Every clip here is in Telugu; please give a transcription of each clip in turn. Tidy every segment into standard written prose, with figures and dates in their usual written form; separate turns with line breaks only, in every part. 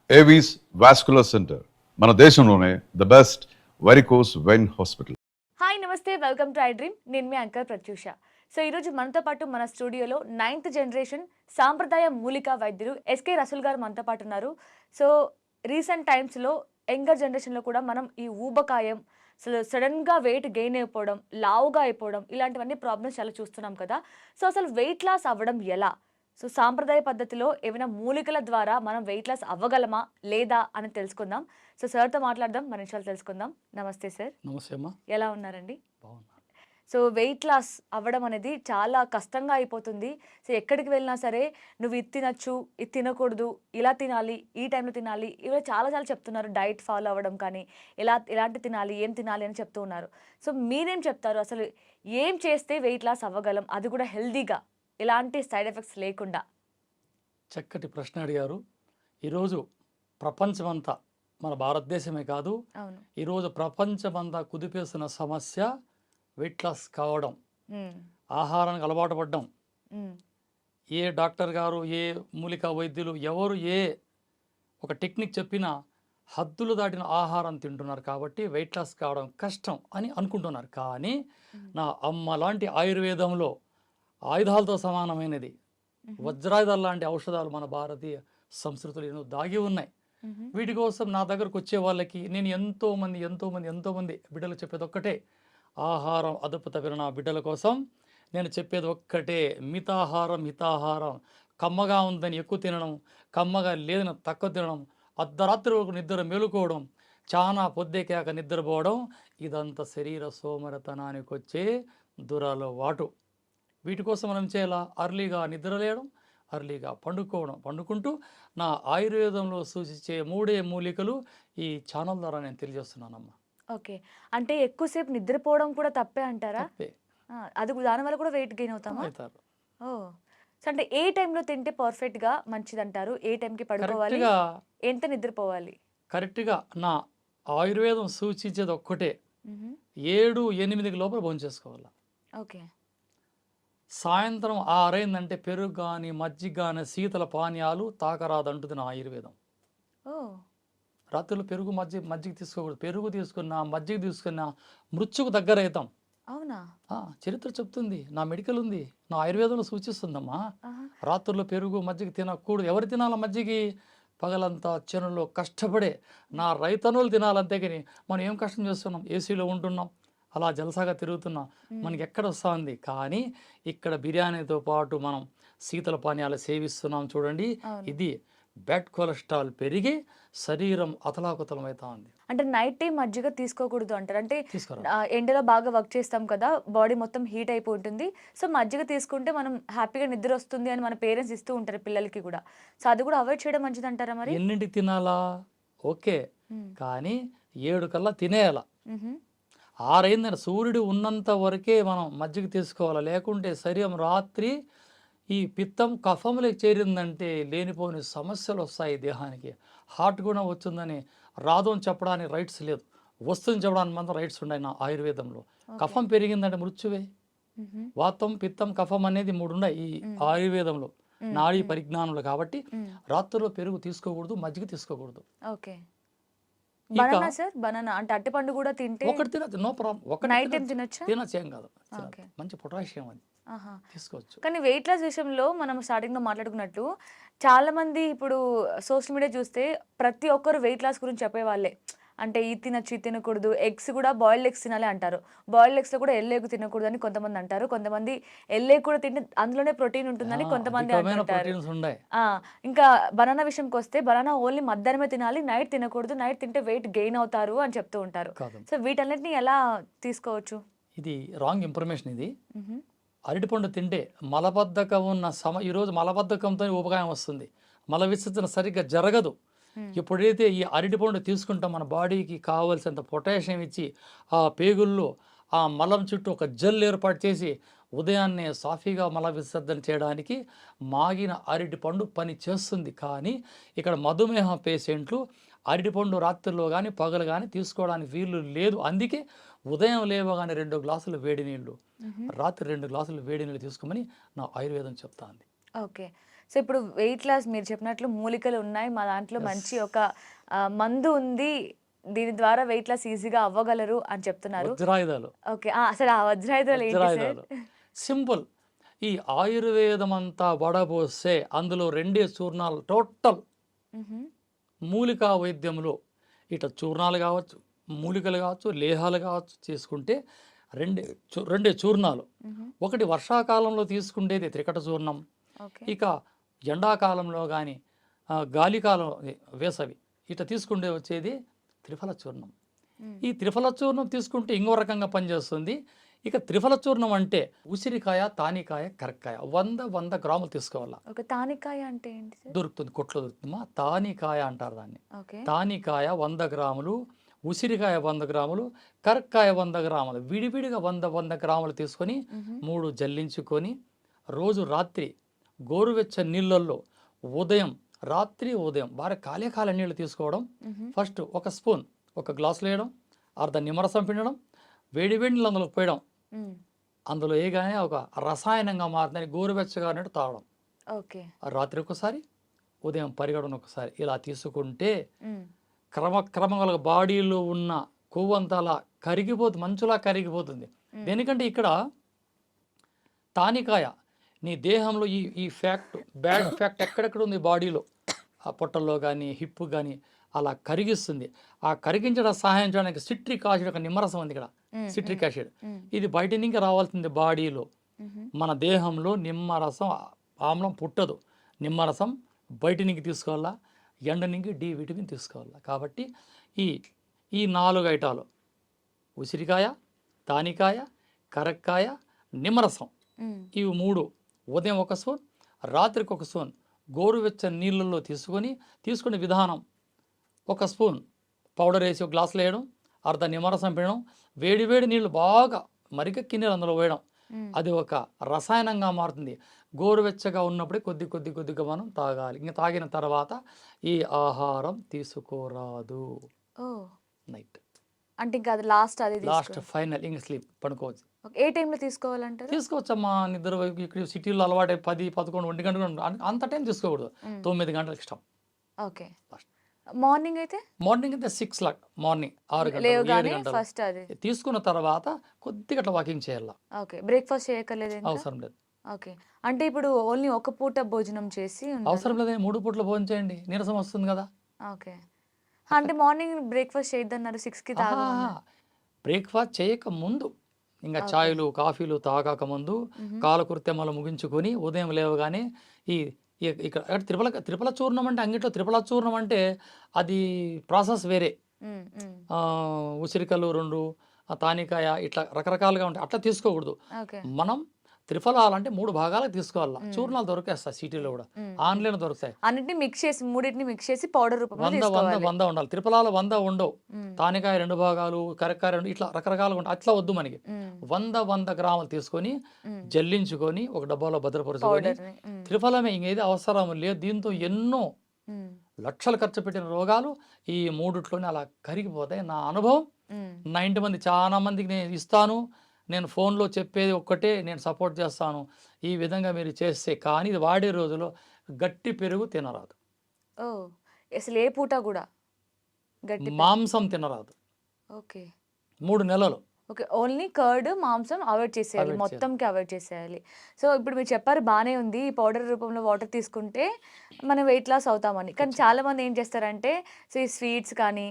ఏవీస్ వాస్కులర్ సెంటర్ మన దేశంలోనే the best varicose vein hospital.
Hi నమస్తే, వెల్కమ్ టు ఐ డ్రీమ్. నేను మీ యాంకర్ ప్రత్యూష. సో ఈరోజు మనతో పాటు మన స్టూడియోలో 9th జనరేషన్ సాంప్రదాయ మూలికా వైద్యులు ఎస్కే రసూల్ గారు మనతో పాటు ఉన్నారు. సో రీసెంట్ టైమ్స్లో యంగర్ జనరేషన్లో కూడా మనం ఈ ఊబకాయం, సడన్గా వెయిట్ గెయిన్ అయిపోవడం, లావుగా అయిపోవడం, ఇలాంటివన్నీ ప్రాబ్లమ్స్ చాలా చూస్తున్నాం కదా. సో అసలు వెయిట్ లాస్ అవ్వడం ఎలా? సో సాంప్రదాయ పద్ధతిలో ఏమైనా మూలికల ద్వారా మనం వెయిట్ లాస్ అవ్వగలమా లేదా అని తెలుసుకుందాం. సో సార్తో మాట్లాడదాం, మన విషయాలు తెలుసుకుందాం. నమస్తే సార్.
నమస్తే అమ్మా.
ఎలా ఉన్నారండి?
బాగున్నా.
సో వెయిట్ లాస్ అవ్వడం అనేది చాలా కష్టంగా అయిపోతుంది. సో ఎక్కడికి వెళ్ళినా సరే నువ్వు ఇది తినచ్చు, ఇది తినకూడదు, ఇలా తినాలి, ఈ టైంలో తినాలి, ఇలా చాలా చాలా చెప్తున్నారు. డైట్ ఫాలో అవ్వడం కానీ ఎలాంటి తినాలి, ఏం తినాలి అని చెప్తూ ఉన్నారు. సో మీరేం చెప్తారు? అసలు ఏం చేస్తే వెయిట్ లాస్ అవ్వగలం, అది కూడా హెల్దీగా, ఎలాంటి సైడ్ ఎఫెక్ట్స్ లేకుండా?
చక్కటి ప్రశ్న అడిగారు. ఈరోజు ప్రపంచమంతా, మన భారతదేశమే కాదు,
అవును.
ఈరోజు ప్రపంచమంతా కుదిపేస్తున్న సమస్య వెయిట్ లాస్ కావడం, ఆహారానికి అలవాటు పడడం. ఏ డాక్టర్ గారు, ఏ మూలికా వైద్యులు, ఎవరు ఏ ఒక టెక్నిక్ చెప్పినా హద్దులు దాటిన ఆహారం తింటున్నారు కాబట్టి వెయిట్ లాస్ కావడం కష్టం అని అనుకుంటున్నారు. కానీ నా అమ్మ లాంటి ఆయుర్వేదంలో ఆయుధాలతో సమానమైనది, వజ్రాయుధాలు లాంటి ఔషధాలు మన భారతీయ సంస్కృతులు ఎన్నో దాగి ఉన్నాయి. వీటి కోసం నా దగ్గరకు వచ్చే వాళ్ళకి నేను ఎంతో మంది బిడ్డలు చెప్పేది ఒక్కటే, ఆహారం అదుపు తప్పిన నా బిడ్డల కోసం నేను చెప్పేది ఒక్కటే, మితాహారం హితాహారం. కమ్మగా ఉందని ఎక్కువ తినడం, కమ్మగా లేదని తక్కువ తినడం, అర్ధరాత్రి వరకు నిద్ర మేలుకోవడం, చాలా పొద్దెక్కాక నిద్రపోవడం, ఇదంతా శరీర సోమరతనానికి వచ్చే దురలవాటు. వీటి కోసం మనం చేయాలా? అర్లీగా నిద్రలేయడం, అర్లీగా పండుకుంటూ నా ఆయుర్వేదంలో సూచించే 3 మూలికలు ఈ ఛానల్ ద్వారా నేను తెలియజేస్తున్నానమ్మా.
ఓకే, అంటే ఎక్కువసేపు నిద్రపోవడం కూడా తప్పే అంటారా?
తప్పే.
అది దానివల్ల కూడా వెయిట్ గెయిన్ అవుతామా?
అవుతారు.
ఓ, సో అంటే ఏ టైంలో తింటే పర్ఫెక్ట్గా మంచిది అంటారు? ఏ టైంకి పడుకోవాలి, ఎంత నిద్రపోవాలి?
కరెక్ట్గా నా ఆయుర్వేదం సూచించేది ఒక్కటే, 7-8 లోపల భోంచేసుకోవాలి.
ఓకే.
సాయంత్రం 6 అయిందంటే పెరుగు కానీ మజ్జిగ కానీ శీతల పానీయాలు తాకరాదంటుంది నా ఆయుర్వేదం.
ఓ,
రాత్రిలో పెరుగు మజ్జిగ తీసుకోకూడదు. పెరుగు తీసుకున్నా, మజ్జిగ తీసుకున్నా మృత్యుకు దగ్గర అవుతాం.
అవునా?
చరిత్ర చెప్తుంది, నా మెడికల్ ఉంది, నా ఆయుర్వేదంలో సూచిస్తుందమ్మా. రాత్రుల్లో పెరుగు మజ్జిగ తినకూడదు. ఎవరు తినాల మజ్జిగి? పగలంతా చెనులో కష్టపడే నా రైతనులు తినాలంతే. కానీ మనం ఏం కష్టం చేస్తున్నాం? ఏసీలో ఉంటున్నాం, అలా జలసాగా తిరుగుతున్నాం, మనకి ఎక్కడ వస్తుంది? కానీ ఇక్కడ బిర్యానీతో పాటు మనం శీతల పానీయాలు సేవిస్తున్నాం చూడండి. ఇది బ్యాడ్ కొలెస్ట్రాల్ పెరిగి శరీరం అతలాకుతలం అవుతా ఉంది.
అంటే నైట్ టైం మజ్జిగ తీసుకోకూడదు అంటారు. అంటే ఎండలో బాగా వర్క్ చేస్తాం కదా, బాడీ మొత్తం హీట్ అయిపోయి ఉంటుంది. సో మజ్జిగ తీసుకుంటే మనం హ్యాపీగా నిద్ర వస్తుంది అని మన పేరెంట్స్ ఇస్తూ ఉంటారు పిల్లలకి కూడా. సో అది కూడా అవాయిడ్ చేయడం మంచిది అంటారా మరి?
ఎన్నింటికి తినాలా? ఓకే, కానీ 7 కల్లా తినేయాల. 6 అయిందని సూర్యుడు ఉన్నంత వరకే మనం మజ్జిగ తీసుకోవాలి. లేకుంటే శరీరం రాత్రి ఈ పిత్తం కఫంలోకి చేరిందంటే లేనిపోని సమస్యలు వస్తాయి దేహానికి. హార్ట్ కూడా వచ్చిందని రాదు అని చెప్పడానికి రైట్స్ లేదు, వస్తుంది చెప్పడానికి మాత్రం రైట్స్ ఉన్నాయి నా ఆయుర్వేదంలో. కఫం పెరిగిందంటే మృత్యువే. వాతం, పిత్తం, కఫం అనేది 3 ఉన్నాయి ఈ ఆయుర్వేదంలో, నాడీ పరిజ్ఞానంలో. కాబట్టి రాత్రిలో పెరుగు తీసుకోకూడదు, మజ్జిగ తీసుకోకూడదు.
ఓకే. బనానా సార్, బనానా అంటే అరటిపండు కూడా తింటే
ఒకటి తినచ్చు, నో ప్రాబ్లం. ఒకటి
నైట్ టైం తినొచ్చా?
తినచ్చు, ఏం కాదు. మంచి పొటాషియం అది తీసుకోవచ్చు.
కానీ వెయిట్ లాస్ విషయంలో మనం స్టార్టింగ్లో మాట్లాడుకున్నట్లు చాలా మంది ఇప్పుడు సోషల్ మీడియా చూస్తే ప్రతి ఒక్కరు వెయిట్ లాస్ గురించి చెప్పేవాళ్ళే. అంటే ఇది తినచ్చు, ఇది తినకూడదు, ఎగ్స్ కూడా బాయిల్డ్ ఎగ్స్ తినాలి అంటారు. బాయిల్డ్ ఎగ్స్లో కూడా ఎల్ ఎగ్ తినకూడదు అని కొంతమంది అంటారు. కొంతమంది ఎల్ ఎగ్ కూడా తింటే అందులోనే ప్రోటీన్ ఉంటుందని కొంతమంది అంటారు. ఇంకా బనానా విషయంకి వస్తే బనానా ఓన్లీ మధ్యాహ్నమే తినాలి, నైట్ తినకూడదు, నైట్ తింటే వెయిట్ గెయిన్ అవుతారు అని చెప్తూ ఉంటారు. సో వీటన్నిటిని ఎలా తీసుకోవచ్చు?
ఇది రాంగ్ ఇన్ఫర్మేషన్. ఇది అరటిపండు తింటే మలబద్ధకం ఉన్న ఈరోజు మలబద్ధకంతో ఉపకాయం వస్తుంది, మల విసర్జన సరిగ్గా జరగదు. ఎప్పుడైతే ఈ అరటిపండు తీసుకుంటాం మన బాడీకి కావలసినంత పొటాషియం ఇచ్చి ఆ పేగుల్లో ఆ మలం చుట్టూ ఒక జెల్ ఏర్పాటు చేసి ఉదయాన్నే సాఫీగా మల విసర్జన చేయడానికి మాగిన అరటిపండు పని చేస్తుంది. కానీ ఇక్కడ మధుమేహ పేషెంట్లు అరటిపండు రాత్రిలో కానీ పగలు కానీ తీసుకోవడానికి వీలు లేదు. అందుకే ఉదయం లేవగానే 2 గ్లాసులు వేడి నీళ్ళు, రాత్రి 2 గ్లాసులు వేడి నీళ్ళు తీసుకోమని నా ఆయుర్వేదం చెప్తాంది.
ఓకే. సో ఇప్పుడు వెయిట్ లాస్ మీరు చెప్పినట్లు మూలికలు ఉన్నాయి, మా దాంట్లో మంచి ఒక మందు ఉంది, దీని ద్వారా వెయిట్ లాస్ ఈజీగా అవ్వగలరు అని చెప్తున్నారు.
వజ్రాయుధాలు
ఓకే. అసలు ఆ వజ్రాయుధాలు ఏంటి సార్?
వజ్రాయుధాలు సింపుల్. ఈ ఆయుర్వేదం అంతా వడబోస్తే అందులో 2 చూర్ణాలు టోటల్
మ్హూ.
మూలికా వైద్యంలో ఇట్లా చూర్ణాలు కావచ్చు, మూలికలు కావచ్చు, లేహాలు కావచ్చు తీసుకుంటే రెండే చూర్ణాలు.
మ్హూ.
ఒకటి వర్షాకాలంలో తీసుకుంటేది త్రికట చూర్ణం,
ఓకే.
ఇక ఎండాకాలంలో కానీ గాలికాలం వేసవి ఇట్లా తీసుకుంటే వచ్చేది త్రిఫల చూర్ణం.
మ్.
ఈ త్రిఫల చూర్ణం తీసుకుంటే ఇంకో రకంగా పనిచేస్తుంది. ఇక త్రిఫల చూర్ణం అంటే ఉసిరికాయ, తానికాయ, కరక్కాయ 100 గ్రాములు తీసుకోవాలా.
ఒక తానికాయ అంటే ఏంటి సార్?
దొరుకుతుంది, కొట్లో దొరుకుతుందమ్మా. తానికాయ అంటారు దాన్ని.
ఓకే.
తానికాయ 100 గ్రాములు, ఉసిరికాయ 100 గ్రాములు, కరక్కాయ 100 గ్రాములు, విడివిడిగా 100 గ్రాములు తీసుకొని
మ్హూ.
3 జల్లించుకొని రోజు రాత్రి గోరువెచ్చని నీళ్ళల్లో రాత్రి ఉదయం బాగా కాలే నీళ్ళు తీసుకోవడం.
మ్హూ.
ఫస్ట్ ఒక స్పూన్ ఒక గ్లాసులో వేయడం, అర్ధ నిమ్మరసం పిండడం, వేడి నీళ్ళు అందులో పోయడం,
మ్.
అందులో వేయగానే ఒక రసాయనంగా మారుతుందని గోరువెచ్చగా అన్నట్టు తాగడం.
ఓకే.
రాత్రి ఒకసారి, ఉదయం పరిగడన ఒకసారి ఇలా తీసుకుంటే
మ్.
క్రమక్రమంగా బాడీలో ఉన్న కొవ్వంతా అలా కరిగిపోతుంది, మంచులా కరిగిపోతుంది. దేనికంటే ఇక్కడ తానికాయ నీ దేహంలో ఈ బ్యాడ్ ఫ్యాక్ట్ ఎక్కడెక్కడ ఉంది బాడీలో, ఆ పొట్టల్లో కానీ హిప్ కానీ అలా కరిగిస్తుంది. ఆ కరిగించడం సహాయం చేయడానికి సిట్రిక్ యాసిడ్, ఒక నిమ్మరసం ఉంది ఇక్కడ, సిట్రిక్ యాసిడ్. ఇది బయట నుంచి రావాల్సింది బాడీలో.
మ్హూ.
మన దేహంలో నిమ్మరసం ఆమ్లం పుట్టదు, నిమ్మరసం బయట నుంచి తీసుకోవాలా, ఎండ నుంచి డి విటమిన్ తీసుకోవాలా. కాబట్టి ఈ 4 ఐటాలు ఉసిరికాయ, తానికాయ, కరక్కాయ, నిమ్మరసం,
మ్.
ఇవి 3 ఉదయం 1 స్పూన్, రాత్రికి 1 స్పూన్ గోరువెచ్చని నీళ్ళల్లో తీసుకునే విధానం: 1 స్పూన్ పౌడర్ వేసి ఒక గ్లాసులో వేయడం, అర్ధ నిమ్మరసం పిండడం, వేడి నీళ్ళు బాగా మరిగెక్కి నీళ్ళు అందులో వేయడం.
మ్.
అది ఒక రసాయనంగా మారుతుంది. గోరువెచ్చగా ఉన్నప్పుడే కొద్దిగా మనం తాగాలి. ఇంకా తాగిన తర్వాత ఈ ఆహారం తీసుకోరాదు.
ఓ,
నైట్
అంటే ఇంకా అది లాస్ట్, అది
లాస్ట్ ఫైనల్ ఇంక స్లీప్ పడుకోవచ్చు.
ఓకే. ఏ టైంలో తీసుకోవాలంటారు?
తీసుకోవచ్చమ్మా. నిద్ర ఇక్కడ సిటీలో అలవాటు 10, 11, 1 గంటలు అంత టైం తీసుకోకూడదు. 9 గంటలకు ఇష్టం.
ఓకే. మార్నింగ్ అయితే
మార్నింగ్ అయితే 6 లాక్, మార్నింగ్ 6 గంటలు 7
లేవగానే
గంటలు
ఫస్ట్ అది.
తీసుకున్న తర్వాత కొద్దిగా అట్లా వాకింగ్ చేయాలి.
ఓకే. బ్రేక్ఫాస్ట్ చేయక్కర్లేదు ఇంకా?
అవసరం లేదు.
ఓకే. అంటే ఇప్పుడు ఓన్లీ ఒక పూట భోజనం చేసి ఉండాలి?
అవసరం లేదే, 3 పూట్ల భోజనం చేయండి, నీరసం వస్తుంది కదా.
ఓకే. అంటే మార్నింగ్ బ్రేక్ఫాస్ట్ చేయొద్దన్నారు, 6కి తాగమన్నారు.
బ్రేక్ఫాస్ట్ చేయక ముందు, ఇంకా చాయ్లు కాఫీలు తాగాక ముందు కాలకృత్యమాలు ముగించుకొని ఉదయం లేవగానే ఇక్కడ త్రిఫల చూర్ణం అంటే అంగిట్లో త్రిఫల చూర్ణం అంటే అది ప్రాసెస్ వేరే. ఉసిరికలు 2, తానికాయ ఇట్లా రకరకాలుగా ఉంటాయి, అట్లా తీసుకోకూడదు.
ఓకే.
మనం త్రిఫలాలు అంటే 3 భాగాలకు తీసుకోవాలా. చూర్ణాలు దొరికేస్తాయి సిటీలో కూడా, ఆన్లైన్ దొరుకుతాయి.
అన్నిటిని మిక్స్ చేసి, మూడింటిని మిక్స్ చేసి పౌడర్ రూపంలో తీసుకోవాలి.
100 ఉండాలి. త్రిఫలాలు 100 ఉండవు. తానికాయ 2 భాగాలు, కరక్కాయ 2, ఇట్లా రకరకాలుగా ఉంటాయి. అట్లా వద్దు మనకి. 100 గ్రాములు తీసుకొని జల్లించుకొని ఒక డబ్బాలో భద్రపరుచుకొని, త్రిఫలమే ఇంకేది అవసరం లేదు. దీంతో ఎన్నో లక్షలు ఖర్చు పెట్టిన రోగాలు ఈ 3ట్లోనే అలా కరిగిపోతాయి. నా అనుభవం 90 మంది, చాలా మందికి నేను ఇస్తాను. నేను ఫోన్లో చెప్పేది ఒక్కటే, నేను సపోర్ట్ చేస్తాను. ఈ విధంగా మీరు చేస్తే, కానీ ఇది వాడే రోజులో గట్టి పెరుగు తినరాదు.
ఓ, అసలు ఏ పూట కూడా గట్టి
మాంసం తినరాదు.
ఓకే.
3 నెలలు.
ఓకే. ఓన్లీ కర్డ్, మాంసం అవాయిడ్ చేసేయాలి, మొత్తంకి అవాయిడ్ చేసేయాలి. సో ఇప్పుడు మీరు చెప్పారు బాగానే ఉంది, ఈ పౌడర్ రూపంలో వాటర్ తీసుకుంటే మనం వెయిట్ లాస్ అవుతామని. కానీ చాలామంది ఏం చేస్తారంటే, సో ఈ స్వీట్స్ కానీ,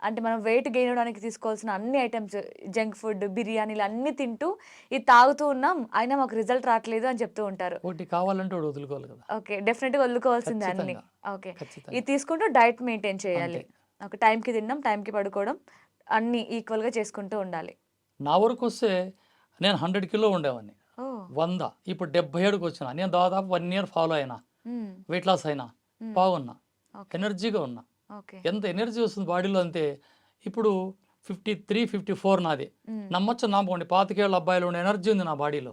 అంటే మనం వెయిట్ గెయిన్ అవ్వడానికి తీసుకోవాల్సిన అన్ని ఐటమ్స్, జంక్ ఫుడ్, బిర్యానీలు అన్నీ తింటూ ఇది తాగుతూ ఉన్నాం, అయినా మాకు రిజల్ట్ రావట్లేదు అని చెప్తూ ఉంటారు.
ఒకటి కావాలంటే ఒకటి వదులుకోవాలి కదా.
ఓకే. డెఫినెట్గా వదులుకోవాల్సిందే అన్ని. ఓకే.
ఖచ్చితంగా.
ఇది తీసుకుంటూ డైట్ మెయింటైన్ చేయాలి. ఒక టైంకి తినడం, టైంకి పడుకోవడం, అన్నీ ఈక్వల్గా చేసుకుంటూ ఉండాలి.
నా వరకు వస్తే నేను 100 కిలో ఉండేవాడిని, 100, ఇప్పుడు 77కి వచ్చిన. నేను దాదాపు 1 ఇయర్ ఫాలో అయినా, వెయిట్ లాస్ అయినా, బాగున్నా, ఎనర్జీగా ఉన్నా. ఎంత ఎనర్జీ వస్తుంది బాడీలో అంటే ఇప్పుడు 53, 54 నాది. నమ్మొచ్చు నమ్మకండి, 25 ఏళ్ళ అబ్బాయిలో ఉండే ఎనర్జీ ఉంది నా బాడీలో.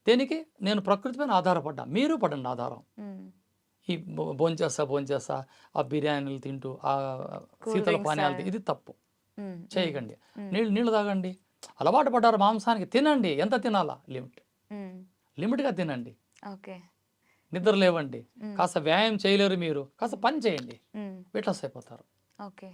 దేనికి? నేను ప్రకృతి పైన ఆధారపడ్డా. మీరు పడండి ఆధారం. ఈ భోంచేస్తా ఆ బిర్యానీలు తింటూ, ఆ శీతల పానీయాలు, ఇది తప్పు చేయకండి. నీళ్ళు తాగండి. అలవాటు పడ్డారు మాంసానికి, తినండి. ఎంత తినాలా? లిమిట్గా తినండి.
ఓకే.
నిద్ర లేవండి, కాస్త వ్యాయామం చేయలేరు మీరు, కాస్త పని చేయండి, వెయిట్ లాస్ అయిపోతారు.
Okay.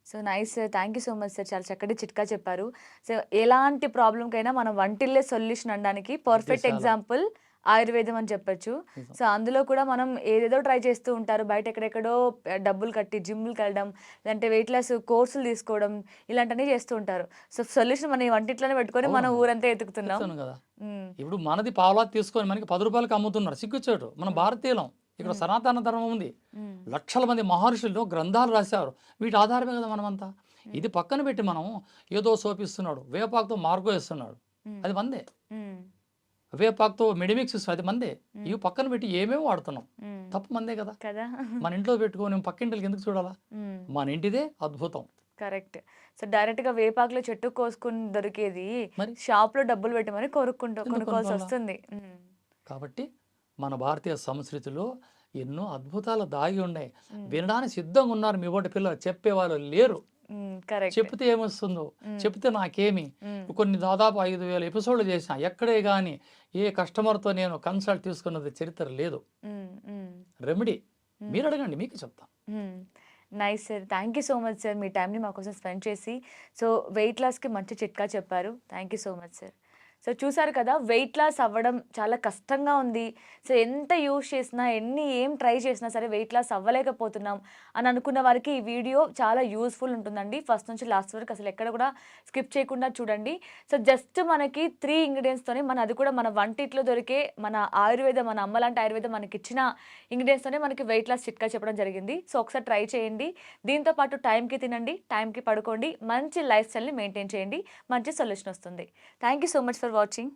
So nice sir, thank you so much sir, చాలా చక్కటి చిట్కా చెప్పారు. సో ఎలాంటి ప్రాబ్లంకైనా మనం వంటిల్లే సొల్యూషన్ అనడానికి పర్ఫెక్ట్
చాలా.
ఎగ్జాంపుల్ ఆయుర్వేదం అని చెప్పొచ్చు.
నిజం.
సో అందులో కూడా మనం ఏదేదో ట్రై చేస్తూ ఉంటారు, బయట ఎక్కడెక్కడో డబ్బులు కట్టి జిమ్లకు వెళ్ళడం, లేదంటే వెయిట్ లాస్ కోర్సులు తీసుకోవడం, ఇలాంటివన్నీ చేస్తూ ఉంటారు. సో సొల్యూషన్ మన ఈ వంటిట్లోనే పెట్టుకొని మనం
అవును.
ఊరంతా ఎతుకుతున్నాం.
చెప్తాను కదా,
ఉమ్,
ఇప్పుడు మనది పావులా తీసుకొని మనకి 10 రూపాయలకి అమ్ముతున్నారు, సిగ్గుచేటు. మన భారతీయులం, ఇక్కడ సనాతన ధర్మం ఉంది,
ఉమ్,
లక్షల మంది మహర్షులు గ్రంథాలు రాశారు, వీటి ఆధారమే కదా మనమంతా. ఇది పక్కన పెట్టి మనం ఏదో సోపిస్తున్నాడు, వేపాకుతో మార్గో ఇస్తున్నాడు, అది మందే.
ఉమ్,
వేపాకుతో మెడిమిక్స్ ఇస్తున్నాడు, అది మందే. ఇవి పక్కన పెట్టి ఏమేమి వాడుతున్నాం,
ఉమ్,
తప్పు మందే కదా.
కదా.
మన ఇంట్లో పెట్టుకొని పక్కింటికి ఎందుకు చూడాలా,
ఉమ్,
మన ఇంటిదే అద్భుతం.
కరెక్ట్. సో డైరెక్ట్గా వేపాకులో చెట్టు కోసుకుని దొరికేది
మరి
షాప్లో డబ్బులు పెట్టమని కొనుక్కోవాల్సి
కొనుక్కోవాలా?
వస్తుంది.
కాబట్టి మన భారతీయ సంస్కృతిలో ఎన్నో అద్భుతాలు దాగి ఉన్నాయి, వినడానికి సిద్ధంగా ఉన్నారు మీ ఓటి పిల్లలు, చెప్పేవాళ్ళు లేరు.
కరెక్ట్.
చెప్తే ఏమొస్తుందో, చెప్తే నాకేమి. కొన్ని దాదాపు 5,000 ఎపిసోడ్లు చేసిన, ఎక్కడే కానీ ఏ కస్టమర్తో నేను కన్సల్ట్ తీసుకున్నది చరిత్ర లేదు. రెమెడీ మీరు అడగండి, మీకు చెప్తా.
Nice sir, thank you so much sir, మీ టైంని మా కోసం స్పెండ్ చేసి సో వెయిట్ లాస్కి మంచి చిట్కా చెప్పారు. Thank you so much sir. So చూసారు కదా, వెయిట్ లాస్ అవ్వడం చాలా కష్టంగా ఉంది. సో ఎంత యూజ్ చేసినా ఏం ట్రై చేసినా సరే వెయిట్ లాస్ అవ్వలేకపోతున్నాం అని అనుకున్న వారికి ఈ వీడియో చాలా యూస్ఫుల్ ఉంటుందండి. ఫస్ట్ నుంచి లాస్ట్ వరకు అసలు ఎక్కడ కూడా స్కిప్ చేయకుండా చూడండి. సో జస్ట్ మనకి 3 ఇంగ్రీడియంట్స్తోనే అది కూడా మన వంటిట్లో దొరికే మన ఆయుర్వేదం, మన అమ్మ లాంటి ఆయుర్వేదం మనకి ఇచ్చిన ఇంగ్రీడియంట్స్తోనే మనకి వెయిట్ లాస్ చిట్కా చెప్పడం జరిగింది. సో ఒకసారి ట్రై చేయండి. దీంతో పాటు టైంకి తినండి, టైంకి పడుకోండి, మంచి లైఫ్ స్టైల్ని మెయింటైన్ చేయండి, మంచి సొల్యూషన్ వస్తుంది. Thank you so much for watching.